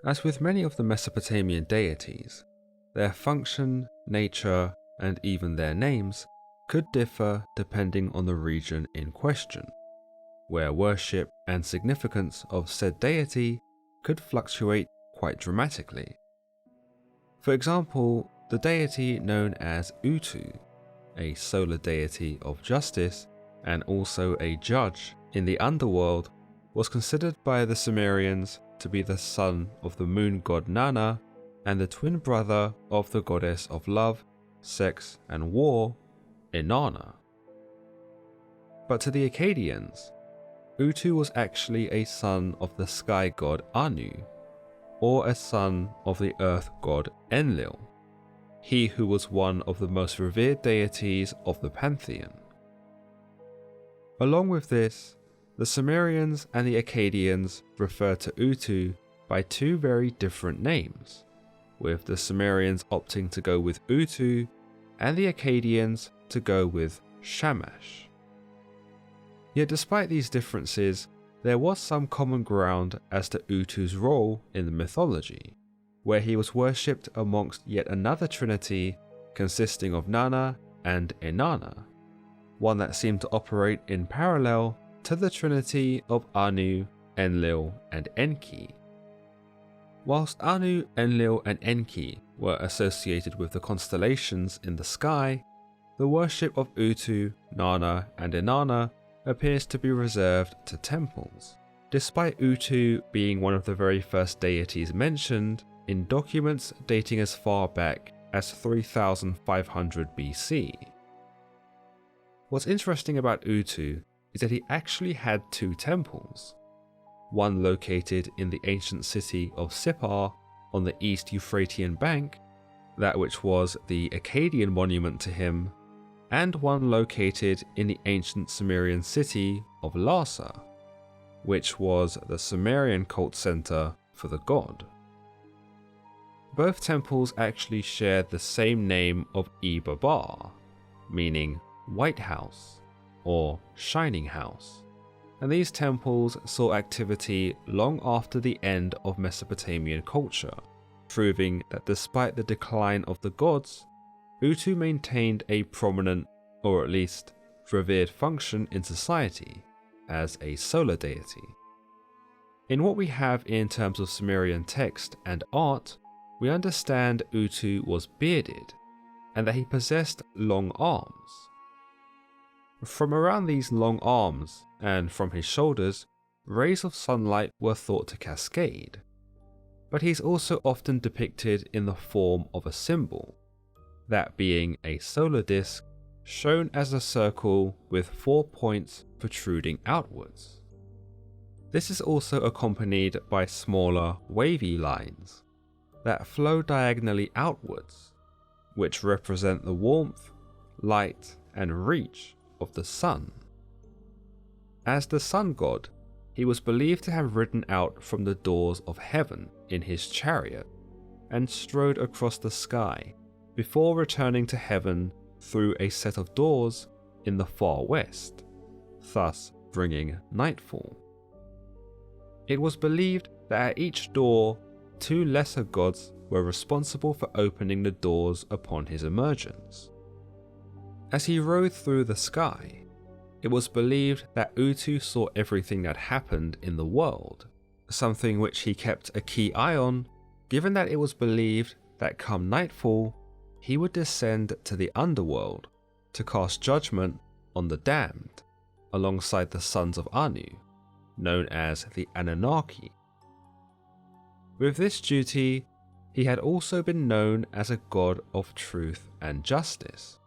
As with many of the Mesopotamian deities, their function, nature, and even their names could differ depending on the region in question, where worship and significance of said deity could fluctuate quite dramatically. For example, the deity known as Utu, a solar deity of justice and also a judge in the underworld, was considered by the Sumerians to be the son of the moon god Nana and the twin brother of the goddess of love, sex, and war, Inanna. But to the Akkadians, Utu was actually a son of the sky god Anu, or a son of the earth god Enlil, he who was one of the most revered deities of the pantheon. Along with this, the Sumerians and the Akkadians refer to Utu by two very different names, with the Sumerians opting to go with Utu and the Akkadians to go with Shamash. Yet despite these differences, there was some common ground as to Utu's role in the mythology, where he was worshipped amongst yet another trinity consisting of Nana and Inanna, one that seemed to operate in parallel to the trinity of Anu, Enlil, and Enki. Whilst Anu, Enlil, and Enki were associated with the constellations in the sky, the worship of Utu, Nana, and Inanna appears to be reserved to temples, despite Utu being one of the very first deities mentioned in documents dating as far back as 3500 BC. What's interesting about Utu is that he actually had two temples, one located in the ancient city of Sippar on the East Euphratian bank, that which was the Akkadian monument to him, and one located in the ancient Sumerian city of Larsa, which was the Sumerian cult center for the god. Both temples actually shared the same name of Ibabar, meaning White House or Shining House, and these temples saw activity long after the end of Mesopotamian culture, proving that despite the decline of the gods, Utu maintained a prominent, or at least revered function in society as a solar deity. In what we have in terms of Sumerian text and art, we understand Utu was bearded and that he possessed long arms. From around these long arms and from his shoulders, rays of sunlight were thought to cascade, but he's also often depicted in the form of a symbol, that being a solar disk shown as a circle with 4 points protruding outwards. This is also accompanied by smaller, wavy lines that flow diagonally outwards, which represent the warmth, light, and reach of the sun. As the sun god, he was believed to have ridden out from the doors of heaven in his chariot and strode across the sky before returning to heaven through a set of doors in the far west, thus bringing nightfall. It was believed that at each door, two lesser gods were responsible for opening the doors upon his emergence. As he rode through the sky, it was believed that Utu saw everything that happened in the world, something which he kept a key eye on, given that it was believed that come nightfall, he would descend to the underworld to cast judgment on the damned, alongside the sons of Anu, known as the Anunnaki. With this duty, he had also been known as a god of truth and justice,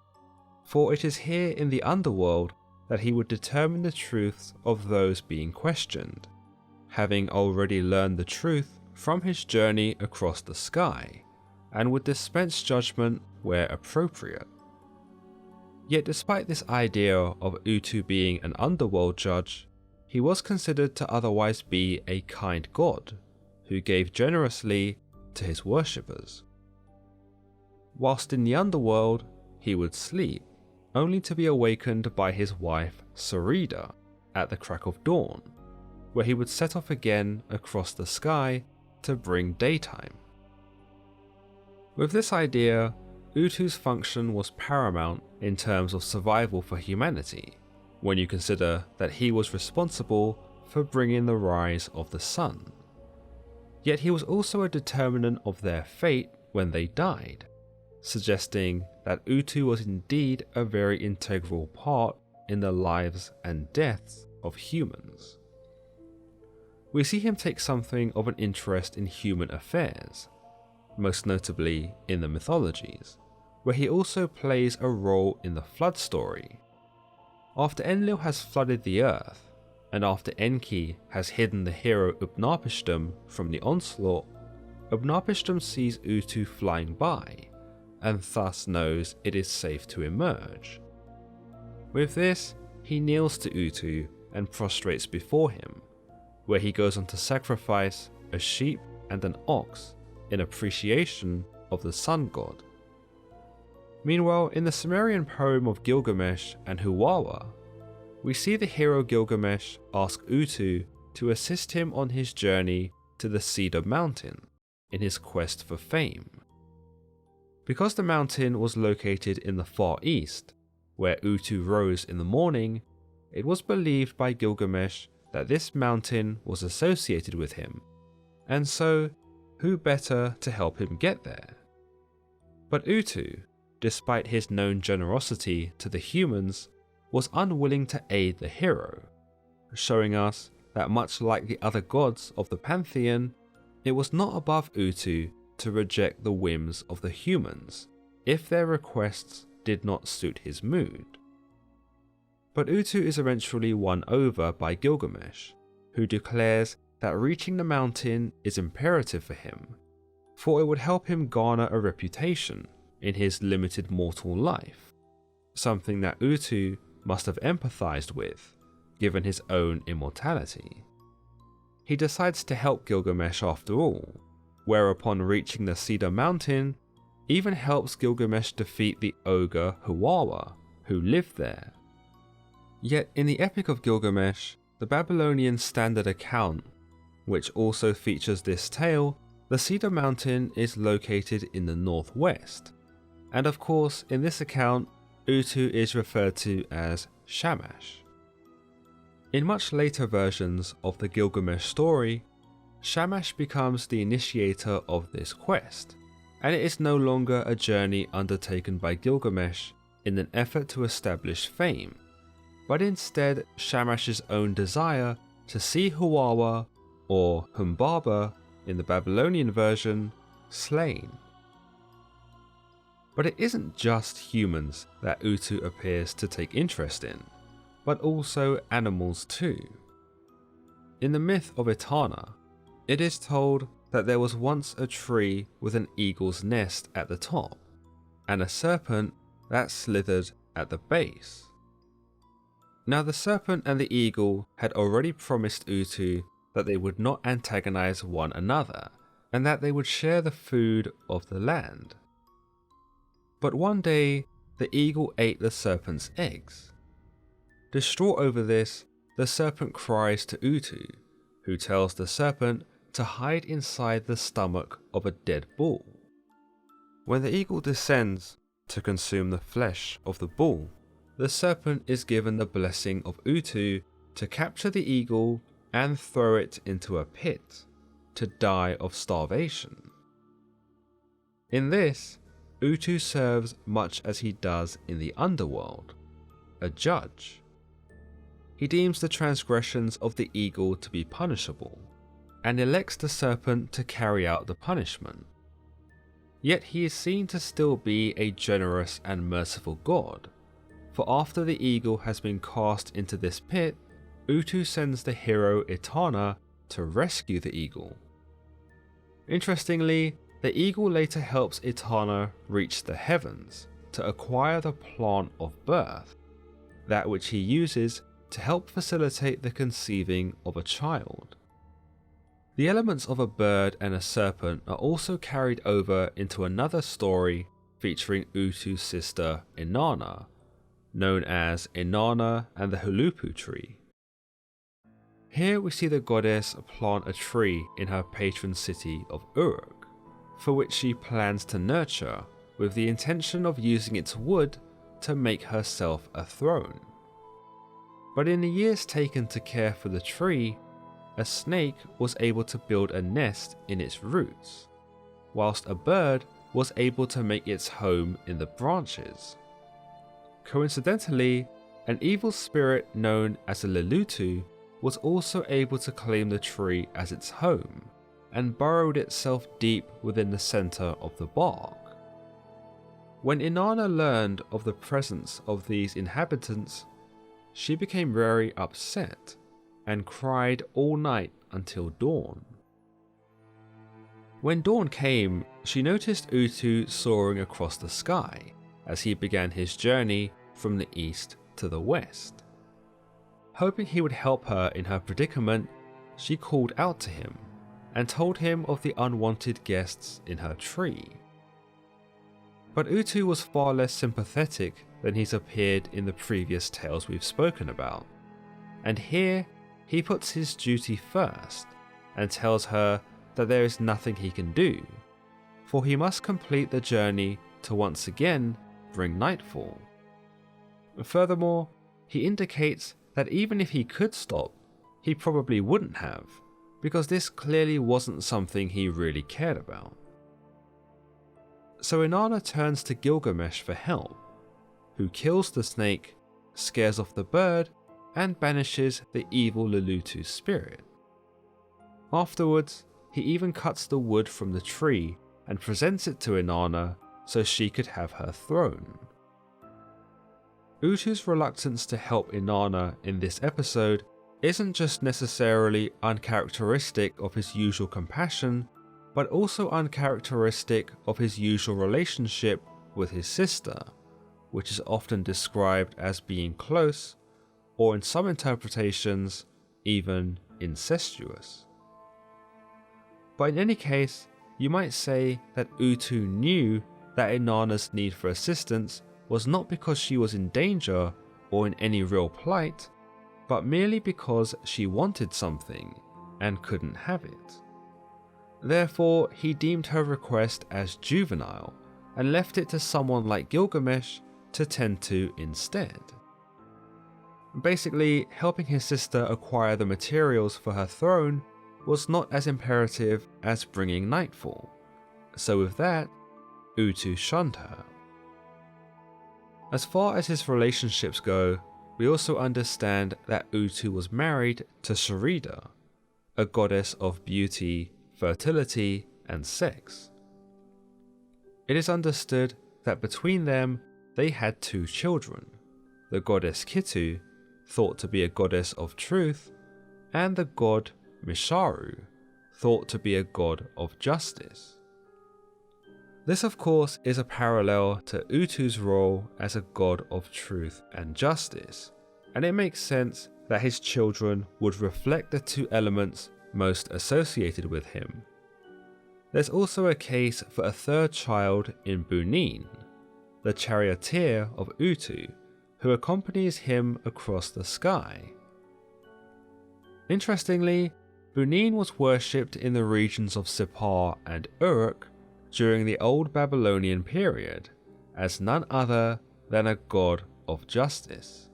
for it is here in the underworld that he would determine the truths of those being questioned, having already learned the truth from his journey across the sky, and would dispense judgment where appropriate. Yet despite this idea of Utu being an underworld judge, he was considered to otherwise be a kind god, who gave generously to his worshippers. Whilst in the underworld, he would sleep, only to be awakened by his wife Sarida at the crack of dawn, where he would set off again across the sky to bring daytime. With this idea, Utu's function was paramount in terms of survival for humanity, when you consider that he was responsible for bringing the rise of the sun. Yet he was also a determinant of their fate when they died, suggesting that Utu was indeed a very integral part in the lives and deaths of humans. We see him take something of an interest in human affairs, most notably in the mythologies, where he also plays a role in the flood story. After Enlil has flooded the earth, and after Enki has hidden the hero Utnapishtim from the onslaught, Utnapishtim sees Utu flying by, and thus knows it is safe to emerge. With this, he kneels to Utu and prostrates before him, where he goes on to sacrifice a sheep and an ox in appreciation of the sun god. Meanwhile, in the Sumerian poem of Gilgamesh and Huwawa, we see the hero Gilgamesh ask Utu to assist him on his journey to the Cedar Mountain in his quest for fame. Because the mountain was located in the far east, where Utu rose in the morning, it was believed by Gilgamesh that this mountain was associated with him, and so who better to help him get there? But Utu, despite his known generosity to the humans, was unwilling to aid the hero, showing us that much like the other gods of the pantheon, it was not above Utu to reject the whims of the humans if their requests did not suit his mood. But Utu is eventually won over by Gilgamesh, who declares that reaching the mountain is imperative for him, for it would help him garner a reputation in his limited mortal life, something that Utu must have empathized with, given his own immortality. He decides to help Gilgamesh after all, where upon reaching the Cedar Mountain, even helps Gilgamesh defeat the ogre Huwawa, who lived there. Yet in the Epic of Gilgamesh, the Babylonian Standard Account, which also features this tale, the Cedar Mountain is located in the northwest, and of course in this account, Utu is referred to as Shamash. In much later versions of the Gilgamesh story, Shamash becomes the initiator of this quest, and it is no longer a journey undertaken by Gilgamesh in an effort to establish fame, but instead Shamash's own desire to see Huwawa, or Humbaba in the Babylonian version, slain. But it isn't just humans that Utu appears to take interest in, but also animals too. In the myth of Etana, it is told that there was once a tree with an eagle's nest at the top, and a serpent that slithered at the base. Now the serpent and the eagle had already promised Utu that they would not antagonize one another, and that they would share the food of the land. But one day, the eagle ate the serpent's eggs. Distraught over this, the serpent cries to Utu, who tells the serpent to hide inside the stomach of a dead bull. When the eagle descends to consume the flesh of the bull, the serpent is given the blessing of Utu to capture the eagle and throw it into a pit, to die of starvation. In this, Utu serves much as he does in the underworld, a judge. He deems the transgressions of the eagle to be punishable, and elects the serpent to carry out the punishment. Yet he is seen to still be a generous and merciful god, for after the eagle has been cast into this pit, Utu sends the hero Etana to rescue the eagle. Interestingly, the eagle later helps Etana reach the heavens to acquire the plant of birth, that which he uses to help facilitate the conceiving of a child. The elements of a bird and a serpent are also carried over into another story featuring Utu's sister Inanna, known as Inanna and the Hulupu tree. Here we see the goddess plant a tree in her patron city of Uruk, for which she plans to nurture with the intention of using its wood to make herself a throne. But in the years taken to care for the tree, a snake was able to build a nest in its roots, whilst a bird was able to make its home in the branches. Coincidentally, an evil spirit known as a Lelutu was also able to claim the tree as its home, and burrowed itself deep within the center of the bark. When Inanna learned of the presence of these inhabitants, she became very upset and cried all night until dawn. When dawn came, she noticed Utu soaring across the sky as he began his journey from the east to the west. Hoping he would help her in her predicament, she called out to him and told him of the unwanted guests in her tree. But Utu was far less sympathetic than he's appeared in the previous tales we've spoken about, and here he puts his duty first and tells her that there is nothing he can do, for he must complete the journey to once again bring nightfall. Furthermore, he indicates that even if he could stop, he probably wouldn't have, because this clearly wasn't something he really cared about. So Inanna turns to Gilgamesh for help, who kills the snake, scares off the bird, and banishes the evil Lelutu spirit. Afterwards, he even cuts the wood from the tree and presents it to Inanna so she could have her throne. Utu's reluctance to help Inanna in this episode isn't just necessarily uncharacteristic of his usual compassion, but also uncharacteristic of his usual relationship with his sister, which is often described as being close, or in some interpretations, even incestuous. But in any case, you might say that Utu knew that Inanna's need for assistance was not because she was in danger or in any real plight, but merely because she wanted something and couldn't have it. Therefore, he deemed her request as juvenile and left it to someone like Gilgamesh to tend to instead. Basically, helping his sister acquire the materials for her throne was not as imperative as bringing nightfall, so with that, Utu shunned her. As far as his relationships go, we also understand that Utu was married to Sharida, a goddess of beauty, fertility, and sex. It is understood that between them they had 2 children, the goddess Kitu, thought to be a goddess of truth, and the god Misharu, thought to be a god of justice. This of course is a parallel to Utu's role as a god of truth and justice, and it makes sense that his children would reflect the 2 elements most associated with him. There's also a case for a 3rd child in Bunin, the charioteer of Utu, who accompanies him across the sky. Interestingly, Bunin was worshipped in the regions of Sippar and Uruk during the Old Babylonian period as none other than a god of justice.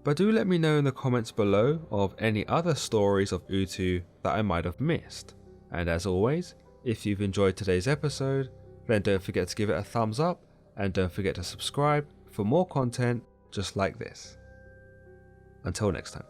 But do let me know in the comments below of any other stories of Utu that I might have missed, and as always, if you've enjoyed today's episode, then don't forget to give it a thumbs up and don't forget to subscribe for more content just like this. Until next time.